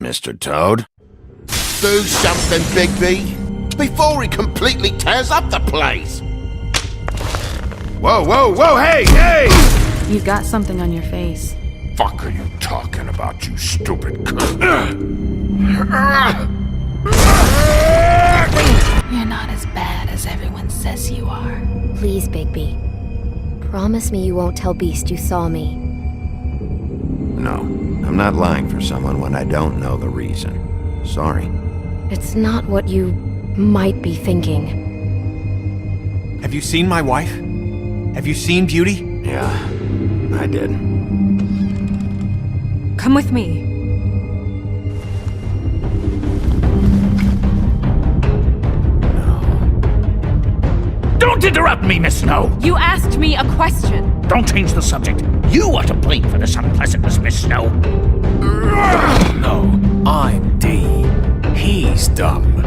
Mr. Toad? Do something, Bigby, before he completely tears up the place! Whoa, hey! You've got something on your face. Fuck are you talking about, you stupid cunt? You're not as bad as everyone says you are. Please, Bigby. Promise me you won't tell Beast you saw me. No, I'm not lying for someone when I don't know the reason. Sorry. It's not what you might be thinking. Have you seen my wife? Have you seen Beauty? Yeah, I did. Come with me. Don't interrupt me, Miss Snow! You asked me a question. Don't change the subject. You are to blame for this unpleasantness, Miss Snow. No, I'm D. He's dumb.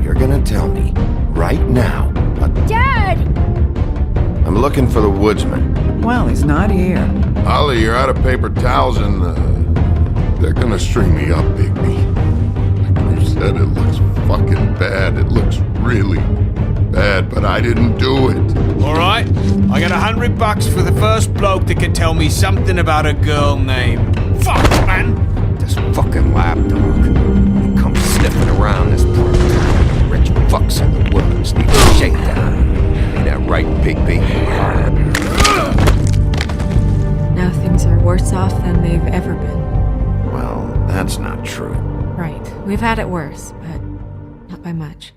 You're gonna tell me, right now, Dad! I'm looking for the woodsman. Well, he's not here. Ollie, you're out of paper towels and, they're gonna string me up, Bigby. Like you said, it looks fucking bad. It looks really bad, but I didn't do it. Alright, I got $100 for the first bloke that can tell me something about a girl named... Fuck, man! This fucking lapdog. He comes sniffing around this poor town. Rich fucks in the woods need a shakedown. Ain't that right, Bigby? Now things are worse off than they've ever been. Well, that's not true. Right. We've had it worse, but not by much.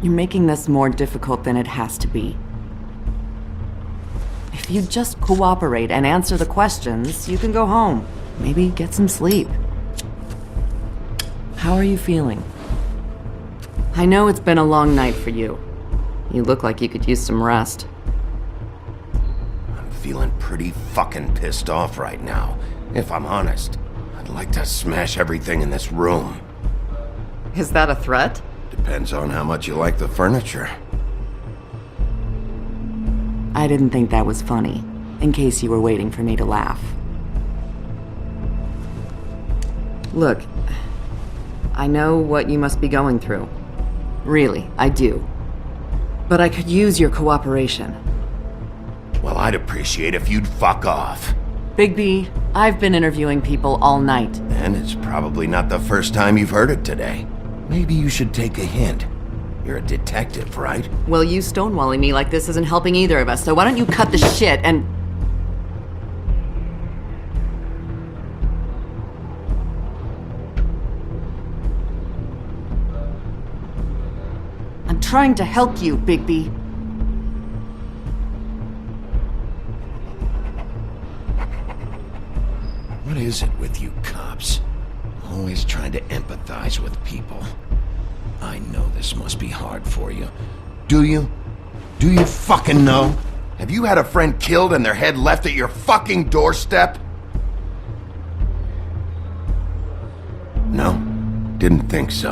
You're making this more difficult than it has to be. If you just cooperate and answer the questions, you can go home. Maybe get some sleep. How are you feeling? I know it's been a long night for you. You look like you could use some rest. I'm feeling pretty fucking pissed off right now, if I'm honest. I'd like to smash everything in this room. Is that a threat? Depends on how much you like the furniture. I didn't think that was funny, in case you were waiting for me to laugh. Look, I know what you must be going through. Really, I do. But I could use your cooperation. Well, I'd appreciate if you'd fuck off. Bigby, I've been interviewing people all night. And it's probably not the first time you've heard it today. Maybe you should take a hint. You're a detective, right? Well, you stonewalling me like this isn't helping either of us, so why don't you cut the shit and... I'm trying to help you, Bigby. What is it with you cops? Always trying to empathize with people. I know this must be hard for you. Do you? Do you fucking know? Have you had a friend killed and their head left at your fucking doorstep? No, didn't think so.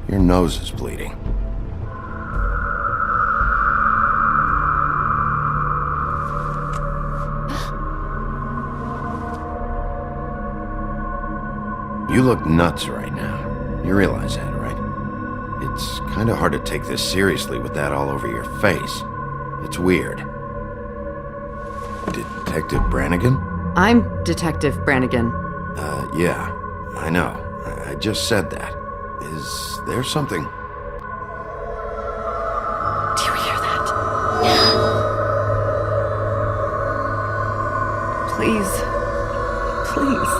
Your nose is bleeding. You look nuts right now. You realize that, right? It's kind of hard to take this seriously with that all over your face. It's weird. Detective Brannigan? I'm Detective Brannigan. Yeah, I know. I just said that. Is there something? Do you hear that? Please. Please.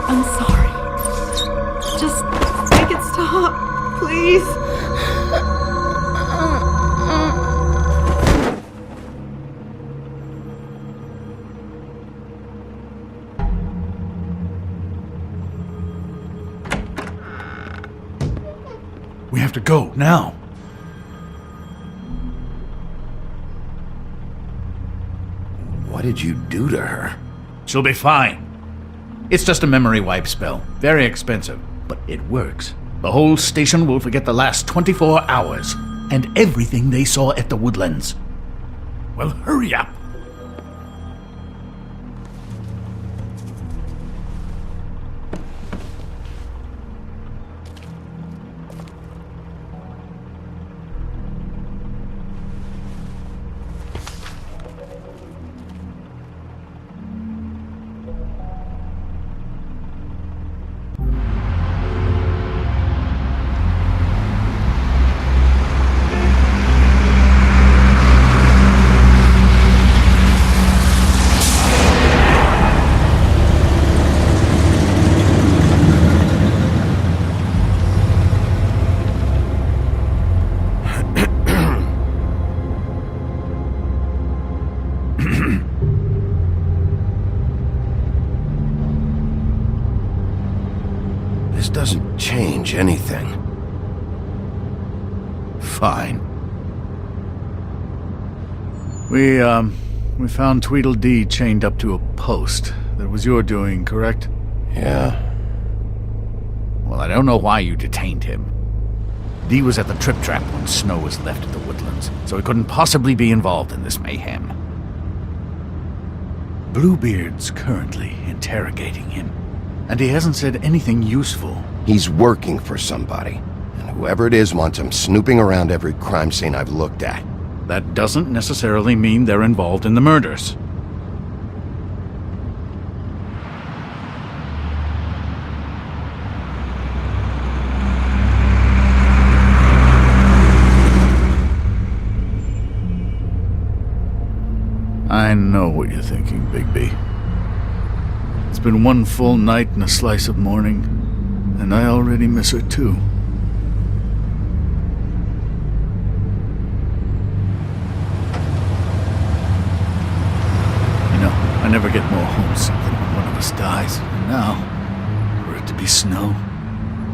I'm sorry. Just make it stop, please. We have to go, now. What did you do to her? She'll be fine. It's just a memory wipe spell. Very expensive, but it works. The whole station will forget the last 24 hours and everything they saw at the Woodlands. Well, hurry up. This doesn't change anything. Fine. We found Tweedledee chained up to a post. That was your doing, correct? Yeah. Well, I don't know why you detained him. Dee was at the Trip Trap when Snow was left at the Woodlands, so he couldn't possibly be involved in this mayhem. Bluebeard's currently interrogating him, and he hasn't said anything useful. He's working for somebody, and whoever it is wants him snooping around every crime scene I've looked at. That doesn't necessarily mean they're involved in the murders. I know what you're thinking, Bigby. It's been one full night and a slice of morning, and I already miss her too. You know, I never get more homesick than when one of us dies, and now, for it to be Snow,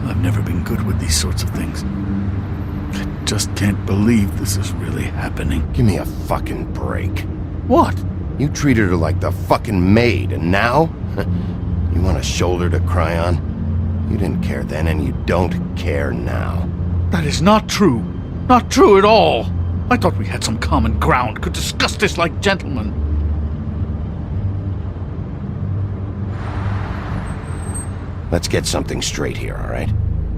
I've never been good with these sorts of things. I just can't believe this is really happening. Give me a fucking break. What? You treated her like the fucking maid, and now? You want a shoulder to cry on? You didn't care then, and you don't care now. That is not true. Not true at all. I thought we had some common ground, could discuss this like gentlemen. Let's get something straight here, all right?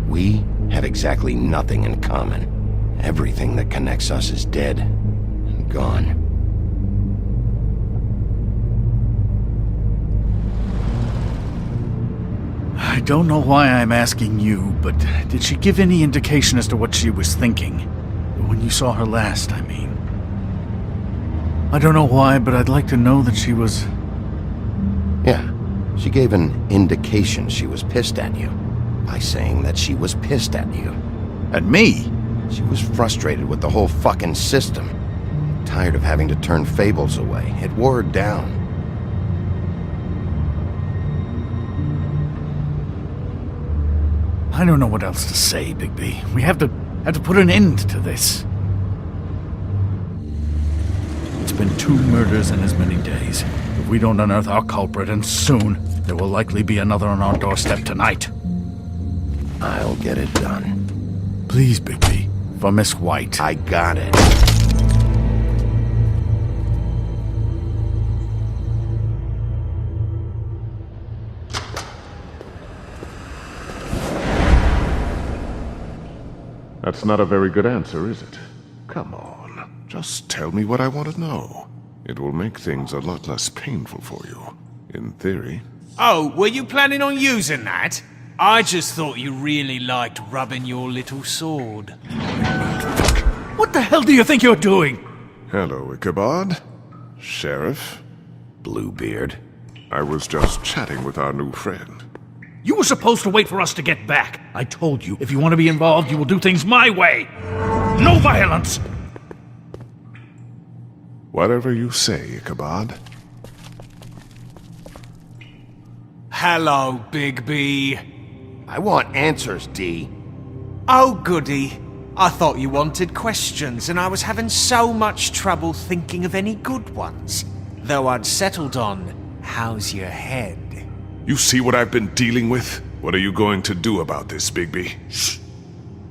We have exactly nothing in common. Everything that connects us is dead and gone. I don't know why I'm asking you, but did she give any indication as to what she was thinking? When you saw her last, I mean. I don't know why, but I'd like to know that she was... Yeah, she gave an indication she was pissed at you. By saying that she was pissed at you. At me? She was frustrated with the whole fucking system. Tired of having to turn Fables away. It wore her down. I don't know what else to say, Bigby. We have to put an end to this. It's been 2 murders in as many days. If we don't unearth our culprit, and soon, there will likely be another on our doorstep tonight. I'll get it done. Please, Bigby. For Miss White. I got it. That's not a very good answer, is it? Come on, just tell me what I want to know. It will make things a lot less painful for you, in theory. Oh, were you planning on using that? I just thought you really liked rubbing your little sword. What the hell do you think you're doing? Hello, Ichabod. Sheriff. Bluebeard. I was just chatting with our new friend. You were supposed to wait for us to get back. I told you, if you want to be involved, you will do things my way. No violence! Whatever you say, Ichabod. Hello, Big B. I want answers, D. Oh, goody. I thought you wanted questions, and I was having so much trouble thinking of any good ones. Though I'd settled on, how's your head? You see what I've been dealing with? What are you going to do about this, Bigby? Shh.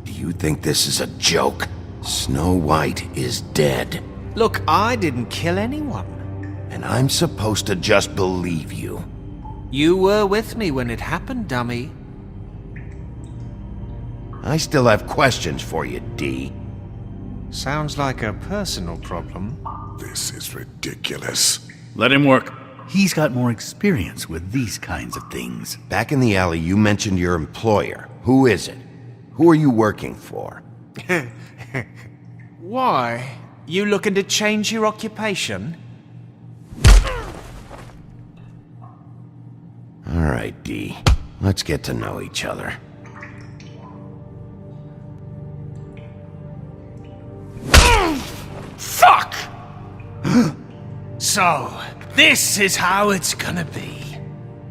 Do you think this is a joke? Snow White is dead. Look, I didn't kill anyone. And I'm supposed to just believe you. You were with me when it happened, dummy. I still have questions for you, D. Sounds like a personal problem. This is ridiculous. Let him work. He's got more experience with these kinds of things. Back in the alley, you mentioned your employer. Who is it? Who are you working for? Why? You looking to change your occupation? All right, D. Let's get to know each other. Fuck! So, this is how it's gonna be.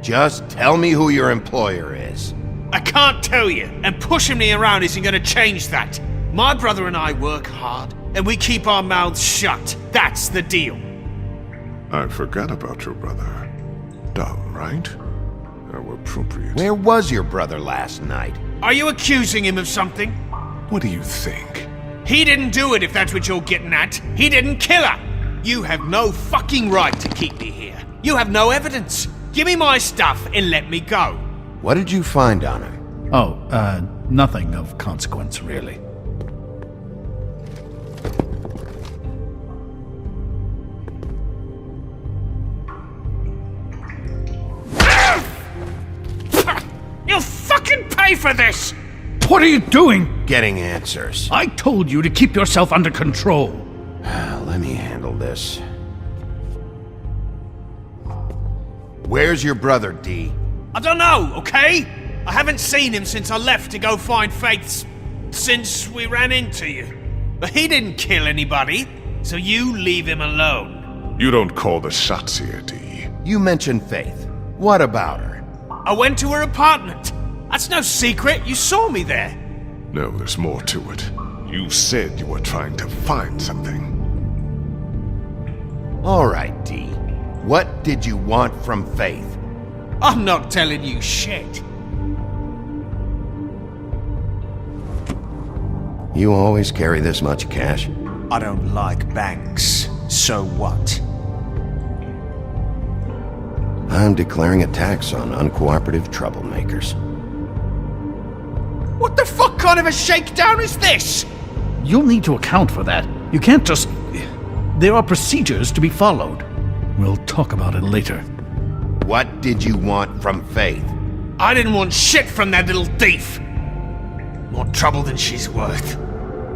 Just tell me who your employer is. I can't tell you, and pushing me around isn't gonna change that. My brother and I work hard, and we keep our mouths shut. That's the deal. I forgot about your brother. Dumb, right? How appropriate. Where was your brother last night? Are you accusing him of something? What do you think? He didn't do it, if that's what you're getting at. He didn't kill her. You have no fucking right to keep me here. You have no evidence. Give me my stuff and let me go. What did you find on her? Oh, nothing of consequence, really. You'll fucking pay for this! What are you doing? Getting answers. I told you to keep yourself under control. Let me handle this. Where's your brother, D? I don't know, okay? I haven't seen him since I left to go find Faith's... since we ran into you. But he didn't kill anybody, so you leave him alone. You don't call the shots here, D. You mentioned Faith. What about her? I went to her apartment. That's no secret, you saw me there. No, there's more to it. You said you were trying to find something. All right, D. What did you want from Faith? I'm not telling you shit. You always carry this much cash? I don't like banks. So what? I'm declaring a tax on uncooperative troublemakers. What the fuck kind of a shakedown is this? You'll need to account for that. You can't just... There are procedures to be followed. We'll talk about it later. What did you want from Faith? I didn't want shit from that little thief. More trouble than she's worth.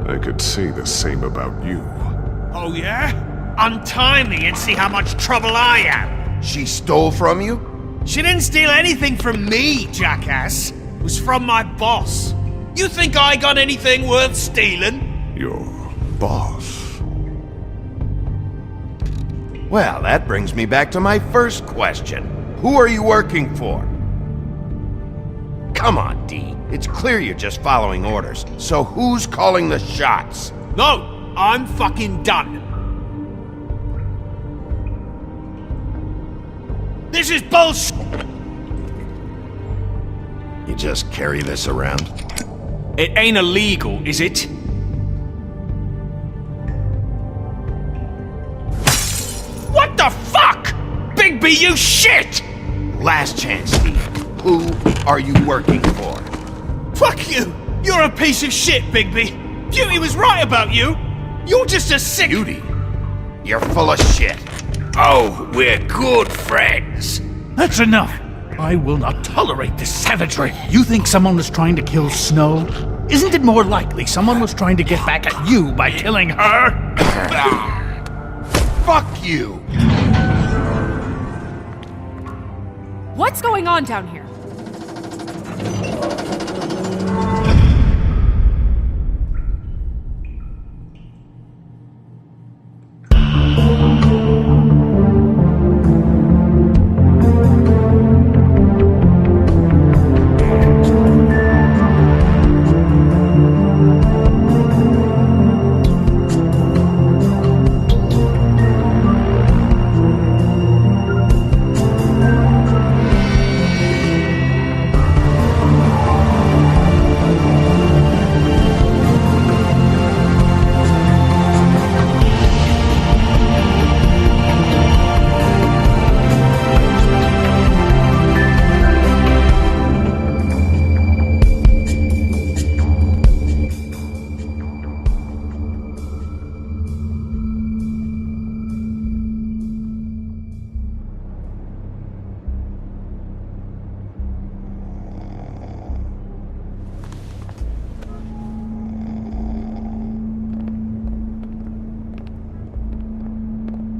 I could say the same about you. Oh yeah? Untie me and see how much trouble I am. She stole from you? She didn't steal anything from me, jackass. It was from my boss. You think I got anything worth stealing? Your boss. Well, that brings me back to my first question. Who are you working for? Come on, D. It's clear you're just following orders. So who's calling the shots? No, I'm fucking done. This is bullshit. You just carry this around? It ain't illegal, is it? What the fuck? Bigby, you shit! Last chance, Steve. Who are you working for? Fuck you! You're a piece of shit, Bigby! Beauty was right about you. You're just a sick... Beauty, you're full of shit. Oh, we're good friends. That's enough. I will not tolerate this savagery. You think someone was trying to kill Snow? Isn't it more likely someone was trying to get back at you by killing her? Fuck you! What's going on down here?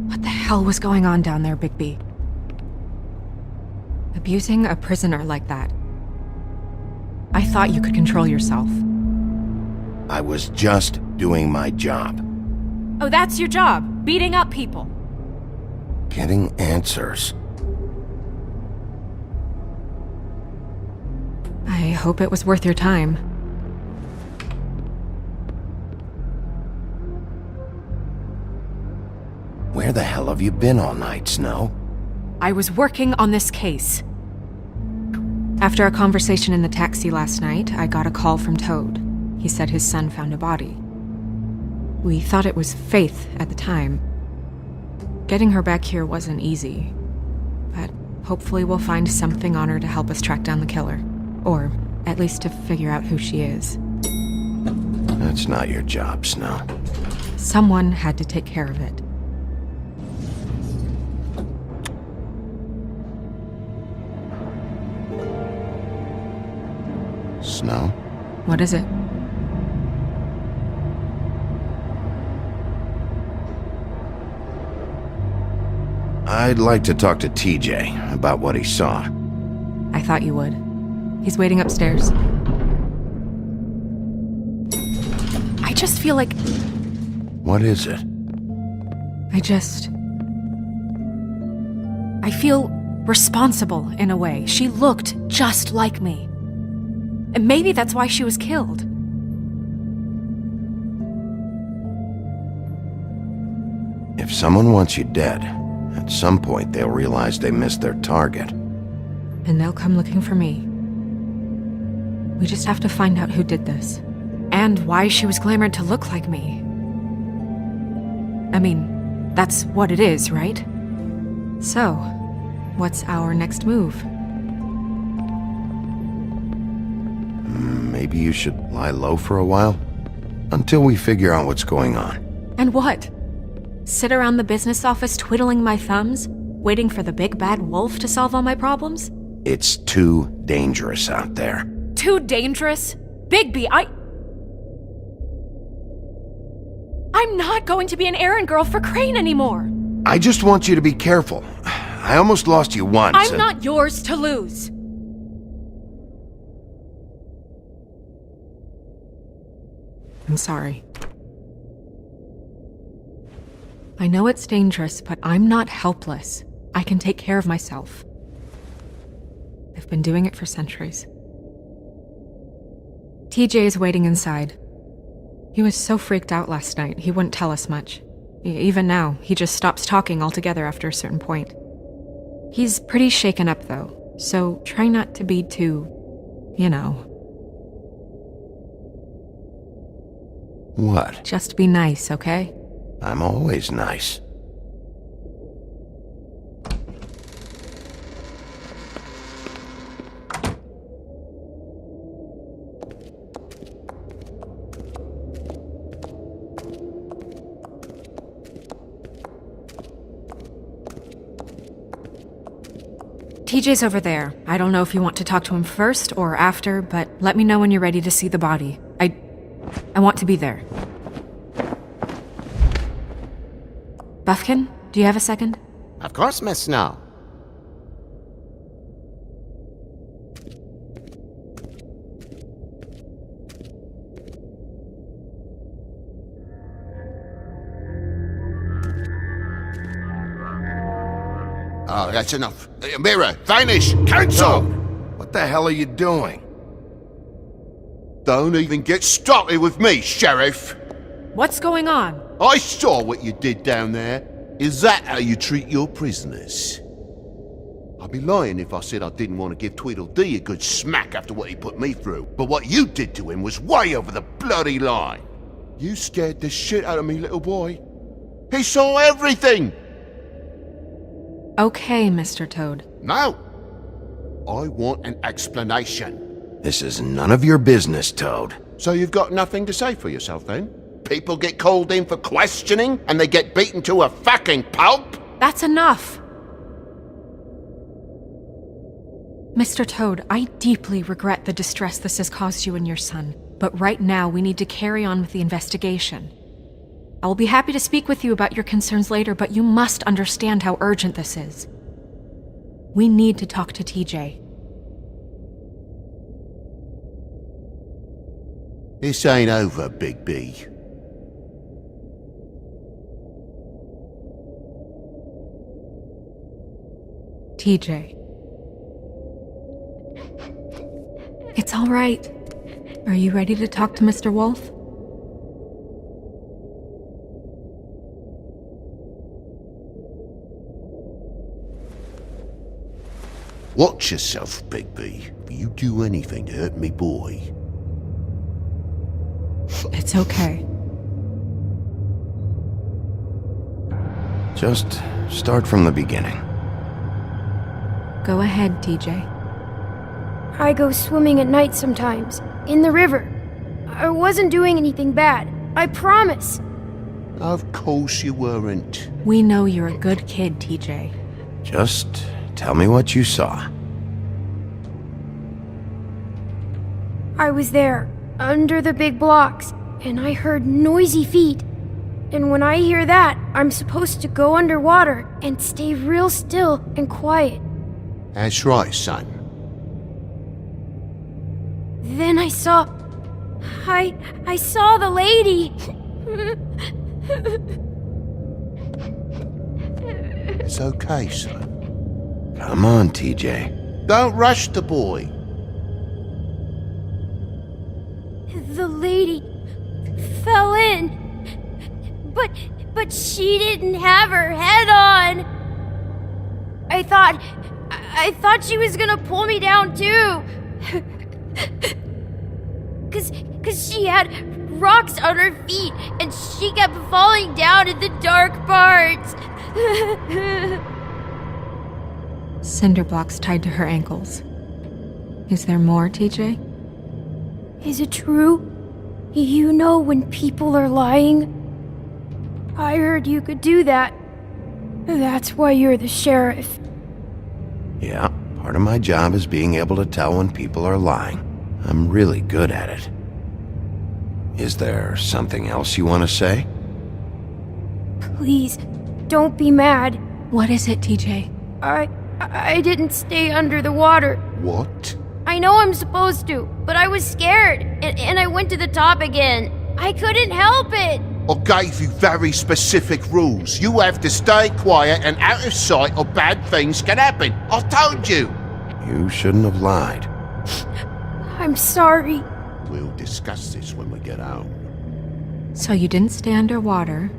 What the hell was going on down there, Bigby? Abusing a prisoner like that. I thought you could control yourself. I was just doing my job. Oh, that's your job, beating up people. Getting answers. I hope it was worth your time. Where the hell have you been all night, Snow? I was working on this case. After a conversation in the taxi last night, I got a call from Toad. He said his son found a body. We thought it was Faith at the time. Getting her back here wasn't easy, but hopefully we'll find something on her to help us track down the killer. Or at least to figure out who she is. That's not your job, Snow. Someone had to take care of it. Snow? What is it? I'd like to talk to TJ about what he saw. I thought you would. He's waiting upstairs. I just feel like... What is it? I feel responsible in a way. She looked just like me. And maybe that's why she was killed. If someone wants you dead, at some point they'll realize they missed their target. And they'll come looking for me. We just have to find out who did this. And why she was glamored to look like me. I mean, that's what it is, right? So, what's our next move? Maybe you should lie low for a while? Until we figure out what's going on. And what? Sit around the business office twiddling my thumbs, waiting for the big bad wolf to solve all my problems? It's too dangerous out there. Too dangerous? Bigby, I'm not going to be an errand girl for Crane anymore! I just want you to be careful. I almost lost you once. I'm not yours to lose! I'm sorry. I know it's dangerous, but I'm not helpless. I can take care of myself. I've been doing it for centuries. TJ is waiting inside. He was so freaked out last night, he wouldn't tell us much. Even now, he just stops talking altogether after a certain point. He's pretty shaken up, though, so try not to be too, What? Just be nice, okay? I'm always nice. TJ's over there. I don't know if you want to talk to him first or after, but let me know when you're ready to see the body. I want to be there. Buffkin, do you have a second? Of course, Miss Snow. Oh, that's enough. Mirror, vanish, cancel! What the hell are you doing? Don't even get started with me, Sheriff. What's going on? I saw what you did down there. Is that how you treat your prisoners? I'd be lying if I said I didn't want to give Tweedledee a good smack after what he put me through. But what you did to him was way over the bloody line. You scared the shit out of me, little boy. He saw everything! Okay, Mr. Toad. No! I want an explanation. This is none of your business, Toad. So you've got nothing to say for yourself, then? People get called in for questioning, and they get beaten to a fucking pulp? That's enough! Mr. Toad, I deeply regret the distress this has caused you and your son, but right now we need to carry on with the investigation. I will be happy to speak with you about your concerns later, but you must understand how urgent this is. We need to talk to TJ. This ain't over, Big B. TJ. It's all right. Are you ready to talk to Mr. Wolf? Watch yourself, Big B. If you do anything to hurt me boy. It's okay. Just start from the beginning. Go ahead, TJ. I go swimming at night sometimes, in the river. I wasn't doing anything bad. I promise. Of course you weren't. We know you're a good kid, TJ. Just tell me what you saw. I was there, under the big blocks, and I heard noisy feet. And when I hear that, I'm supposed to go underwater and stay real still and quiet. That's right, son. Then I saw the lady. It's okay, son. Come on, TJ. Don't rush the boy. The lady fell in. But she didn't have her head on. I thought she was gonna pull me down too. Cause she had rocks on her feet and she kept falling down in the dark parts. Cinder blocks tied to her ankles. Is there more, TJ? Is it true? You know when people are lying? I heard you could do that. That's why you're the sheriff. Yeah, part of my job is being able to tell when people are lying. I'm really good at it. Is there something else you want to say? Please, don't be mad. What is it, TJ? I didn't stay under the water. What? I know I'm supposed to, but I was scared, and I went to the top again. I couldn't help it. I gave you very specific rules. You have to stay quiet and out of sight or bad things can happen. I told you. You shouldn't have lied. I'm sorry. We'll discuss this when we get home. So you didn't stay underwater.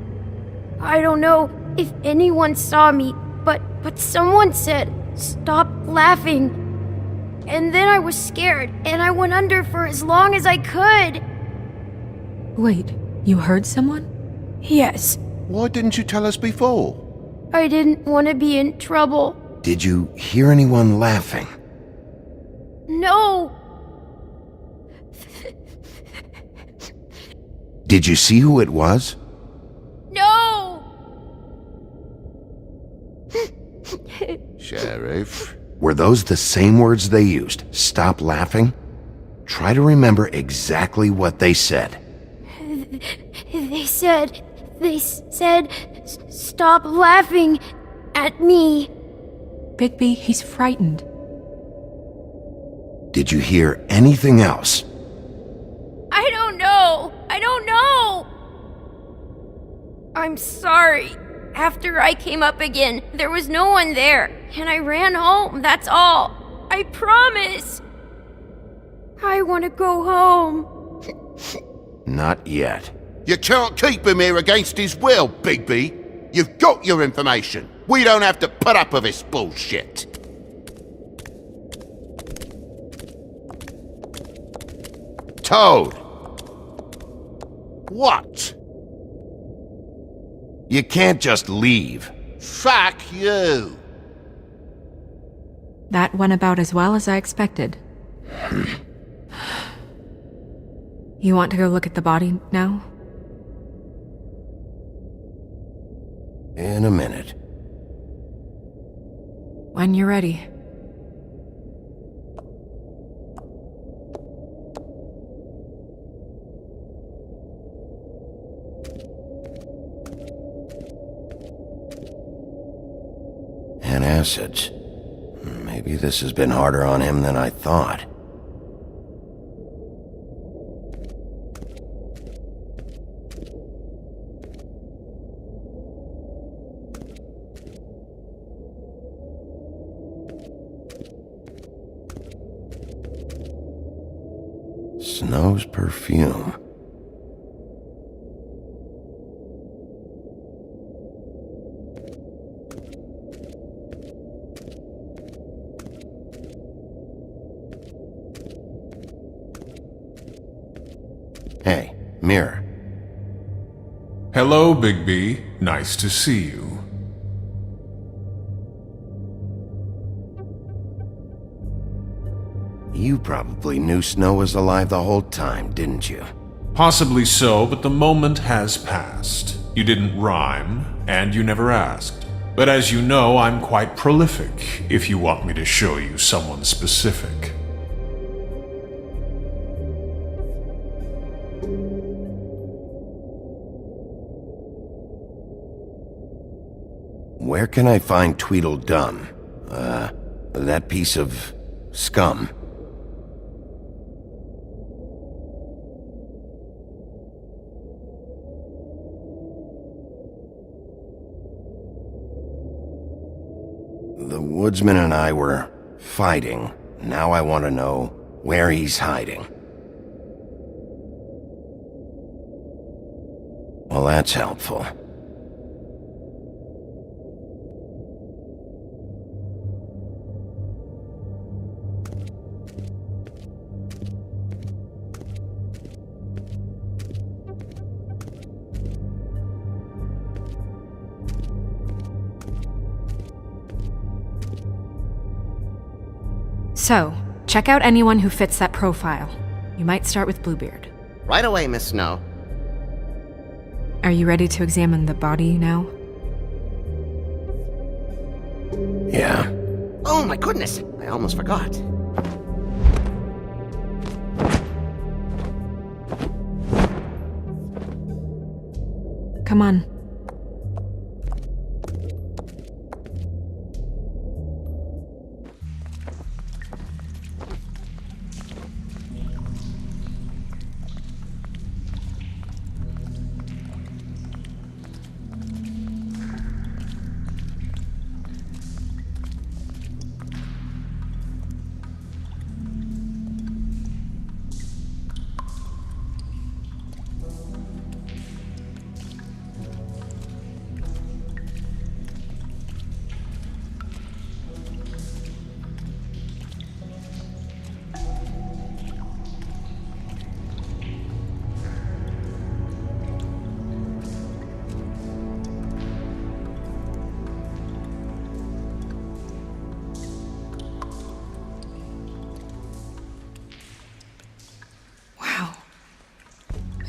I don't know if anyone saw me, but someone said, "Stop laughing." And then I was scared, and I went under for as long as I could. Wait, you heard someone? Yes. Why didn't you tell us before? I didn't want to be in trouble. Did you hear anyone laughing? No. Did you see who it was? No. Sheriff, Were those the same words they used? Stop laughing? Try to remember exactly what they said. They said, stop laughing at me. Bigby, he's frightened. Did you hear anything else? I don't know. I'm sorry. After I came up again, there was no one there, and I ran home, that's all. I promise. I want to go home. Not yet. You can't keep him here against his will, Bigby. You've got your information. We don't have to put up with this bullshit. Toad! What? You can't just leave. Fuck you. That went about as well as I expected. You want to go look at the body now? In a minute. When you're ready. Acids. Maybe this has been harder on him than I thought. Snow's perfume. Hey, mirror. Hello, Bigby. Nice to see you. You probably knew Snow was alive the whole time, didn't you? Possibly so, but the moment has passed. You didn't rhyme, and you never asked. But as you know, I'm quite prolific, if you want me to show you someone specific. Where can I find Tweedledum? That piece of scum. The woodsman and I were fighting. Now I want to know where he's hiding. Well, that's helpful. So, check out anyone who fits that profile. You might start with Bluebeard. Right away, Miss Snow. Are you ready to examine the body now? Yeah. Oh my goodness, I almost forgot. Come on.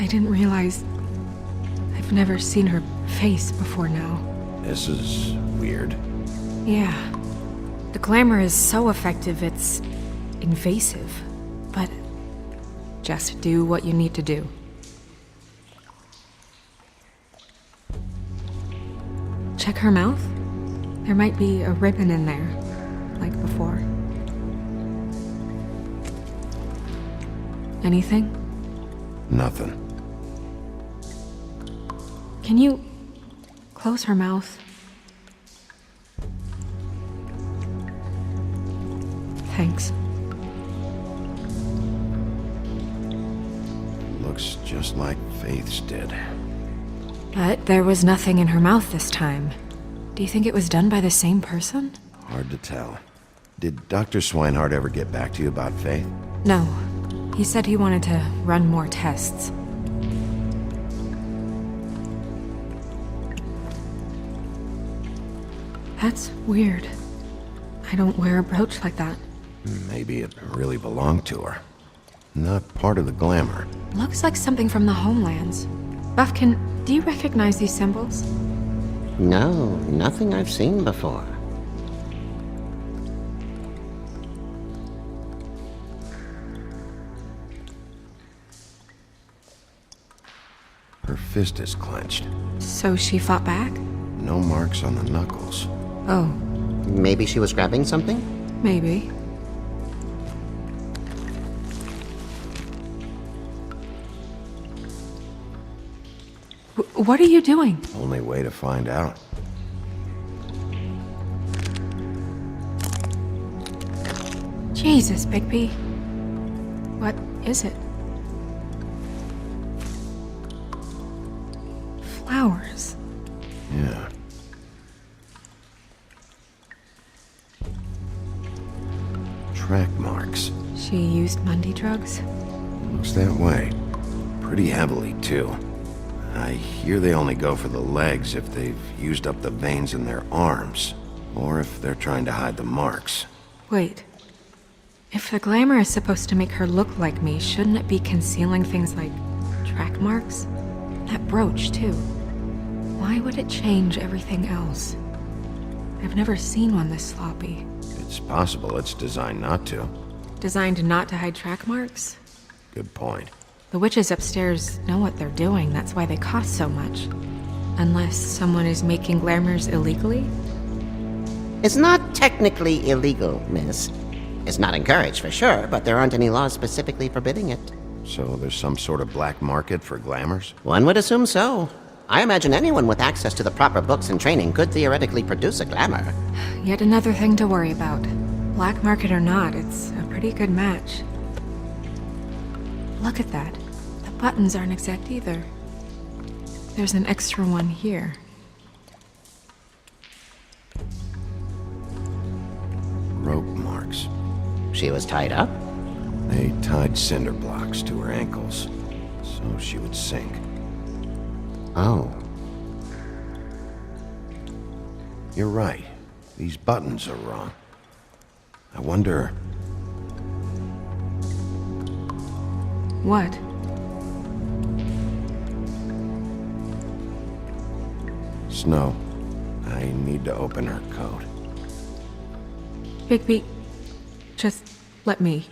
I didn't realize I've never seen her face before now. This is weird. Yeah. The glamour is so effective, it's invasive. But just do what you need to do. Check her mouth. There might be a ribbon in there, like before. Anything? Nothing. Can you close her mouth? Thanks. Looks just like Faith's did. But there was nothing in her mouth this time. Do you think it was done by the same person? Hard to tell. Did Dr. Swinehart ever get back to you about Faith? No. He said he wanted to run more tests. That's weird. I don't wear a brooch like that. Maybe it really belonged to her. Not part of the glamour. Looks like something from the homelands. Buffkin, do you recognize these symbols? No, nothing I've seen before. Her fist is clenched. So she fought back? No marks on the knuckles. Oh. Maybe she was grabbing something? Maybe. What are you doing? Only way to find out. Jesus, Bigby. What is it? Flowers. Yeah. Track marks. She used Mundy drugs? Looks that way. Pretty heavily, too. I hear they only go for the legs if they've used up the veins in their arms, or if they're trying to hide the marks. Wait. If the glamour is supposed to make her look like me, shouldn't it be concealing things like track marks? That brooch, too. Why would it change everything else? I've never seen one this sloppy. It's possible it's designed not to. Designed not to hide track marks? Good point. The witches upstairs know what they're doing, that's why they cost so much. Unless someone is making glamours illegally? It's not technically illegal, miss. It's not encouraged for sure, but there aren't any laws specifically forbidding it. So there's some sort of black market for glamours? One would assume so. I imagine anyone with access to the proper books and training could theoretically produce a glamour. Yet another thing to worry about. Black market or not, it's a pretty good match. Look at that. The buttons aren't exact either. There's an extra one here. Rope marks. She was tied up? They tied cinder blocks to her ankles, so she would sink. Oh. You're right. These buttons are wrong. I wonder... What? Snow, I need to open her coat. Bigby, just let me.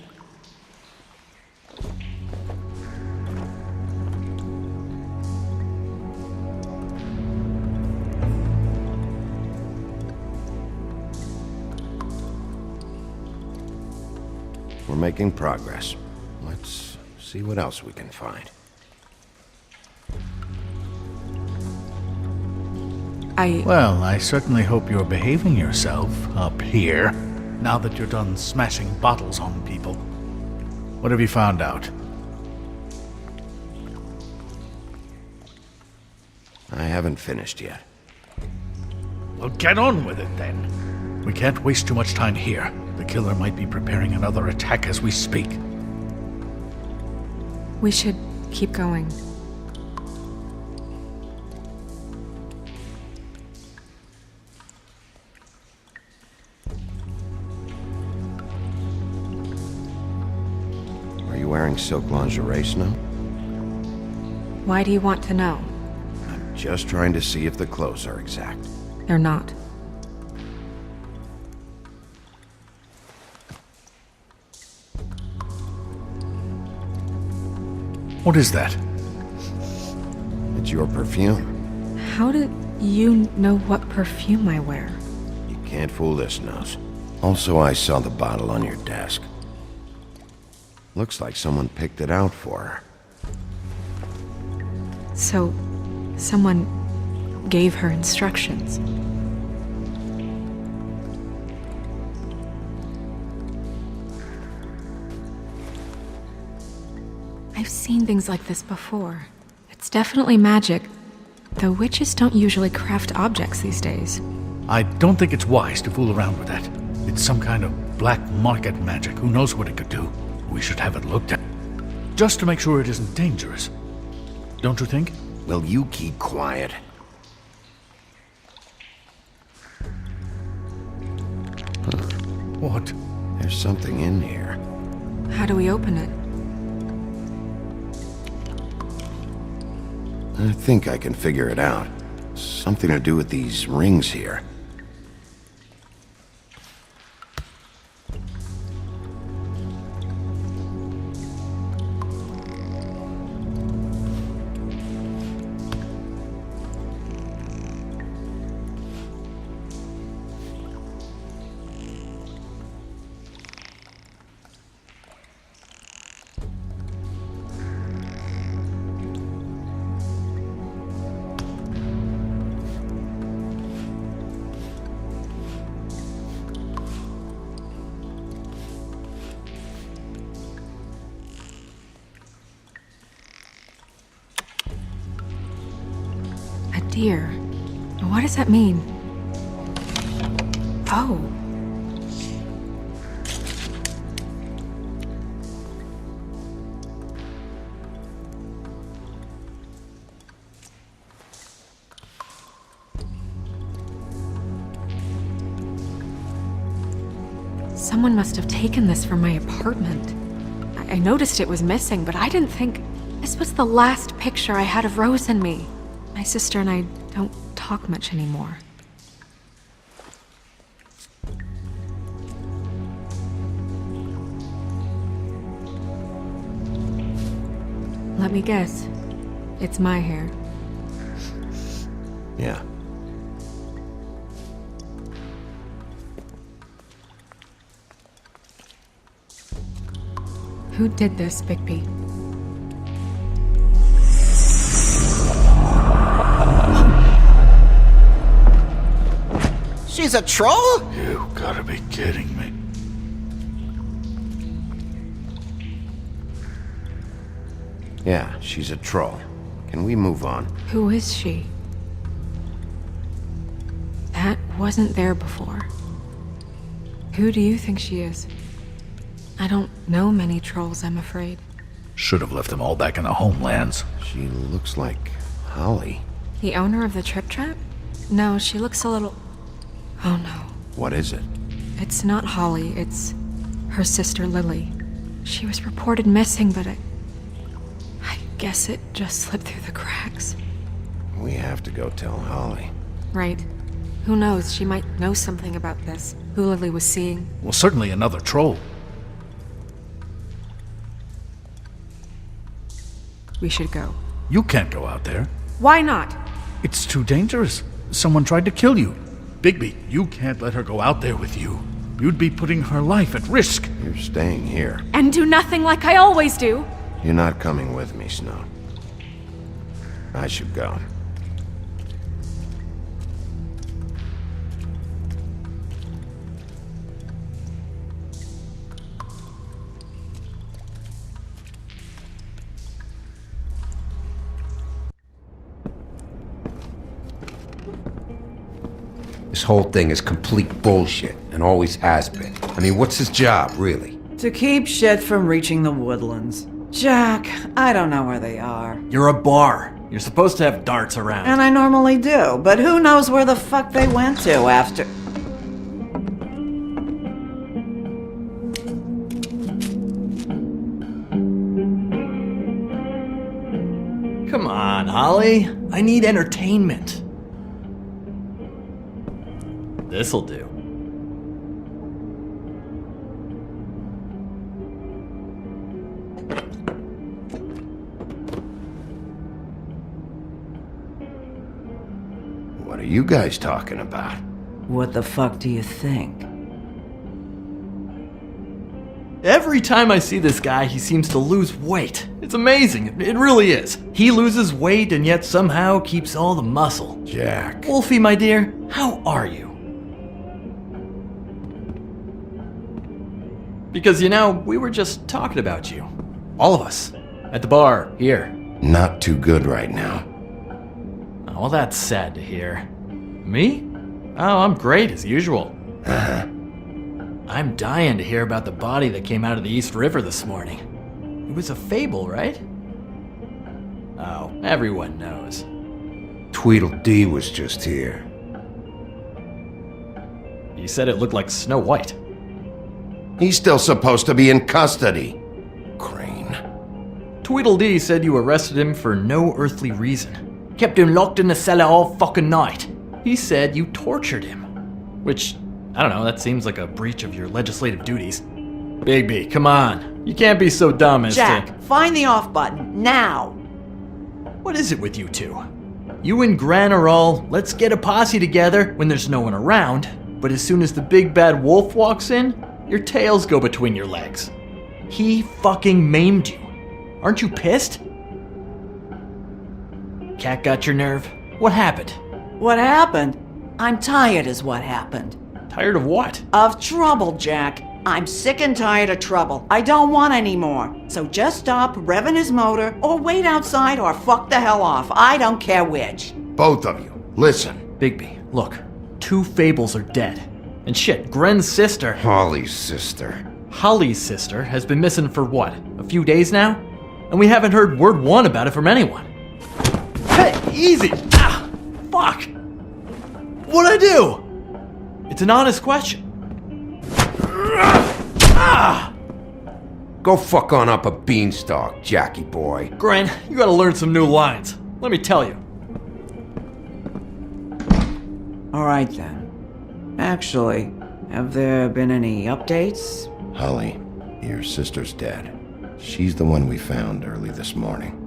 We're making progress. Let's see what else we can find. Well, I certainly hope you're behaving yourself up here, now that you're done smashing bottles on people. What have you found out? I haven't finished yet. Well, get on with it then. We can't waste too much time here. The killer might be preparing another attack as we speak. We should keep going. Are you wearing silk lingerie, Snow? Why do you want to know? I'm just trying to see if the clothes are exact. They're not. What is that? It's your perfume. How do you know what perfume I wear? You can't fool this nose. Also, I saw the bottle on your desk. Looks like someone picked it out for her. So, someone gave her instructions. I've seen things like this before. It's definitely magic, though witches don't usually craft objects these days. I don't think it's wise to fool around with that. It's some kind of black market magic. Who knows what it could do? We should have it looked at. Just to make sure it isn't dangerous. Don't you think? Will you keep quiet? What? There's something in here. How do we open it? I think I can figure it out. Something to do with these rings here. Dear, what does that mean? Oh. Someone must have taken this from my apartment. I noticed it was missing, but I didn't think this was the last picture I had of Rose and me. My sister and I don't talk much anymore. Let me guess. It's my hair. Yeah. Who did this, Bigby? She's a troll? You gotta be kidding me. Yeah, she's a troll. Can we move on? Who is she? That wasn't there before. Who do you think she is? I don't know many trolls, I'm afraid. Should have left them all back in the homelands. She looks like Holly. The owner of the Trip Trap? No, she looks a little... Oh no. What is it? It's not Holly, it's her sister Lily. She was reported missing, but I guess it just slipped through the cracks. We have to go tell Holly. Right. Who knows, she might know something about this. Who Lily was seeing. Well, certainly another troll. We should go. You can't go out there. Why not? It's too dangerous. Someone tried to kill you. Bigby, you can't let her go out there with you. You'd be putting her life at risk. You're staying here. And do nothing like I always do. You're not coming with me, Snow. I should go. This whole thing is complete bullshit, and always has been. I mean, what's his job, really? To keep shit from reaching the woodlands. Jack, I don't know where they are. You're a bar. You're supposed to have darts around. And I normally do, but who knows where the fuck they went to after... Come on, Holly. I need entertainment. This'll do. What are you guys talking about? What the fuck do you think? Every time I see this guy, he seems to lose weight. It's amazing. It really is. He loses weight and yet somehow keeps all the muscle. Jack. Wolfie, my dear, how are you? Because, you know, we were just talking about you. All of us. At the bar, here. Not too good right now. Oh, well, that's sad to hear. Me? Oh, I'm great as usual. Uh-huh. I'm dying to hear about the body that came out of the East River this morning. It was a fable, right? Oh, everyone knows. Tweedledee was just here. You said it looked like Snow White. He's still supposed to be in custody. Crane. Tweedledee said you arrested him for no earthly reason. Kept him locked in the cellar all fucking night. He said you tortured him. Which, I don't know, that seems like a breach of your legislative duties. Bigby, come on. You can't be so dumb as Jack, find the off button, now! What is it with you two? You and Gran are all, let's get a posse together when there's no one around, but as soon as the big bad wolf walks in, your tails go between your legs. He fucking maimed you. Aren't you pissed? Cat got your nerve? What happened? What happened? I'm tired is what happened. Tired of what? Of trouble, Jack. I'm sick and tired of trouble. I don't want any more. So just stop revving his motor, or wait outside, or fuck the hell off. I don't care which. Both of you, listen. Bigby, look. 2 fables are dead. And shit, Gren's sister... Holly's sister. Holly's sister has been missing for what, a few days now? And we haven't heard word one about it from anyone. Hey, easy! Ah! Fuck! What'd I do? It's an honest question. Ah! Go fuck on up a beanstalk, Jackie boy. Gren, you gotta learn some new lines. Let me tell you. Alright then. Actually, have there been any updates? Holly, your sister's dead. She's the one we found early this morning.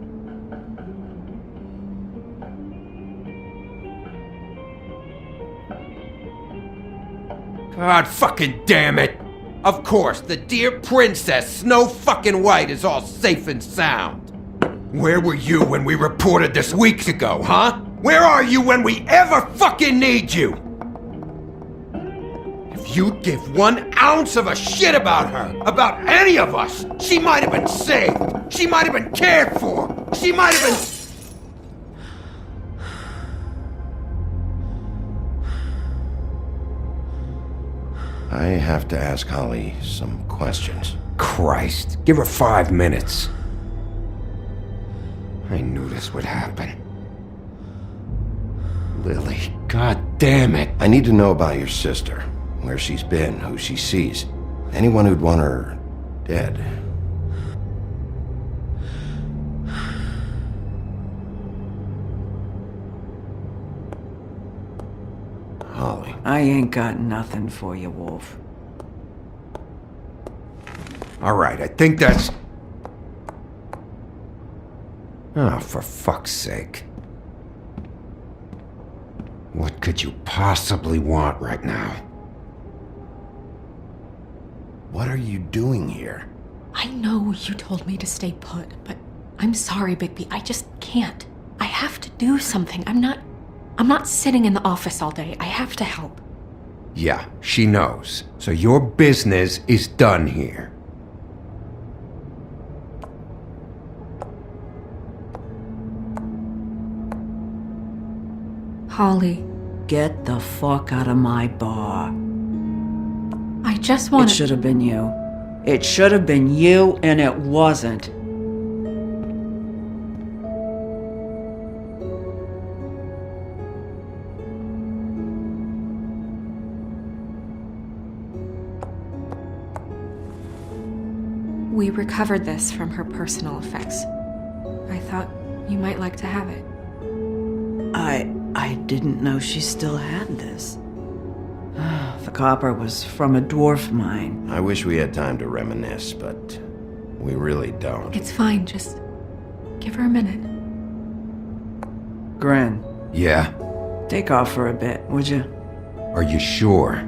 God fucking damn it! Of course, the dear Princess Snow fucking White is all safe and sound. Where were you when we reported this weeks ago, huh? Where are you when we ever fucking need you? If you'd give 1 ounce of a shit about her, about any of us, she might have been saved. She might have been cared for. She might have been... I have to ask Holly some questions. Christ, give her 5 minutes. I knew this would happen. Lily, god damn it. I need to know about your sister, where she's been, who she sees. Anyone who'd want her dead. Holly. I ain't got nothing for you, Wolf. All right, I think that's... Oh, for fuck's sake. What could you possibly want right now? What are you doing here? I know you told me to stay put, but I'm sorry, Bigby. I just can't. I have to do something. I'm not sitting in the office all day. I have to help. Yeah, she knows. So your business is done here. Holly. Get the fuck out of my bar. I just want It should have been you. It should have been you, and it wasn't. We recovered this from her personal effects. I thought you might like to have it. I didn't know she still had this. The copper was from a dwarf mine. I wish we had time to reminisce, but we really don't. It's fine, just give her a minute. Gren. Yeah? Take off for a bit, would you? Are you sure?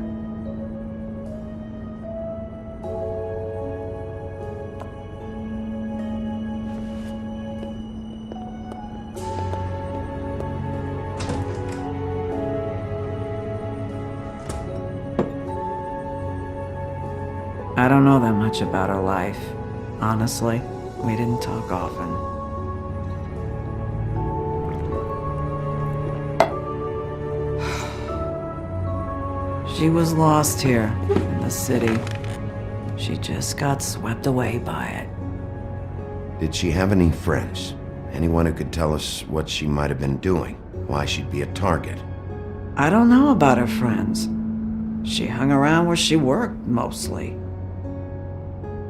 I don't know that much about her life. Honestly, we didn't talk often. She was lost here, in the city. She just got swept away by it. Did she have any friends? Anyone who could tell us what she might have been doing? Why she'd be a target? I don't know about her friends. She hung around where she worked, mostly.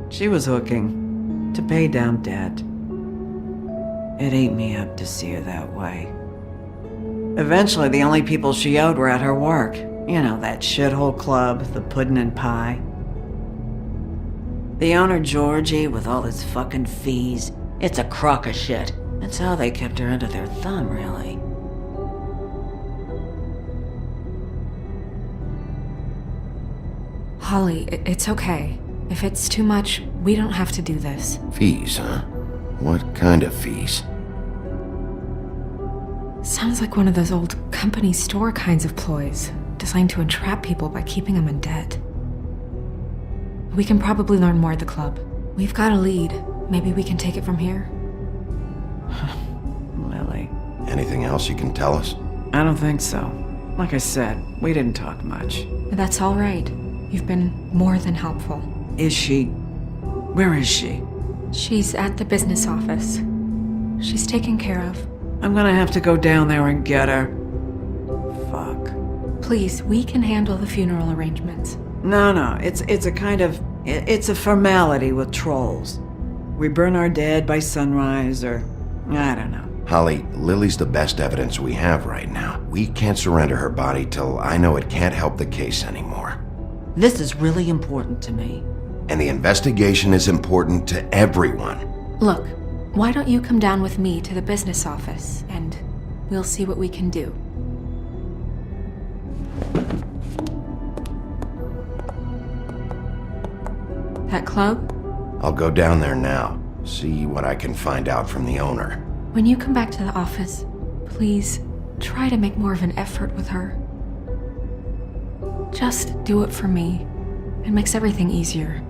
She was hooking to pay down debt. It ate me up to see her that way. Eventually, the only people she owed were at her work. You know, that shithole club, the Puddin' and Pie. The owner, Georgie, with all his fucking fees, it's a crock of shit. That's how they kept her under their thumb, really. Holly, it's okay. If it's too much, we don't have to do this. Fees, huh? What kind of fees? Sounds like one of those old company store kinds of ploys, designed to entrap people by keeping them in debt. We can probably learn more at the club. We've got a lead. Maybe we can take it from here? Lily. Anything else you can tell us? I don't think so. Like I said, we didn't talk much. That's all right. You've been more than helpful. Is she? Where is she? She's at the business office. She's taken care of. I'm gonna have to go down there and get her. Fuck. Please, we can handle the funeral arrangements. No, it's a kind of... It's a formality with trolls. We burn our dead by sunrise, or... I don't know. Holly, Lily's the best evidence we have right now. We can't surrender her body till I know it can't help the case anymore. This is really important to me. And the investigation is important to everyone. Look, why don't you come down with me to the business office, and we'll see what we can do. That club? I'll go down there now, see what I can find out from the owner. When you come back to the office, please try to make more of an effort with her. Just do it for me. It makes everything easier.